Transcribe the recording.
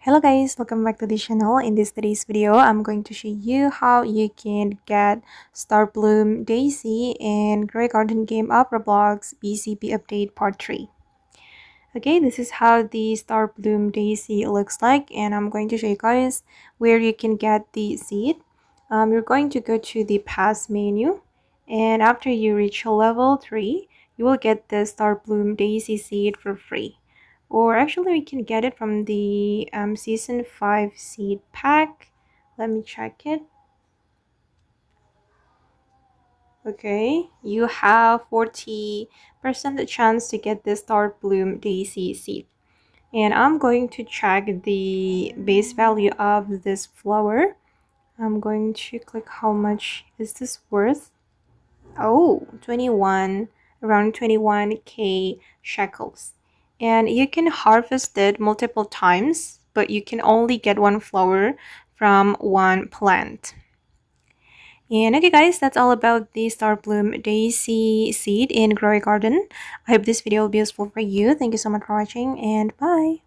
Hello guys, welcome back to the channel. In today's video, I'm going to show you how you can get Star Bloom Daisy in Grey Garden game of Roblox BCP update part 3. Okay, this is how the Star Bloom Daisy looks like, and I'm going to show you guys where you can get the seed. You're going to go to the pass menu, and after you reach level 3, you will get the Star Bloom Daisy seed for free. Or actually, we can get it from the season 5 seed pack. Let me check it. Okay, you have 40% chance to get the Star Bloom Daisy seed. And I'm going to check the base value of this flower. I'm going to click how much is this worth. Oh, 21, around 21k shackles. And you can harvest it multiple times, but you can only get one flower from one plant. And okay guys, that's all about the Star Bloom Daisy seed in Grow Garden. I hope this video will be useful for you. Thank you so much for watching, and bye.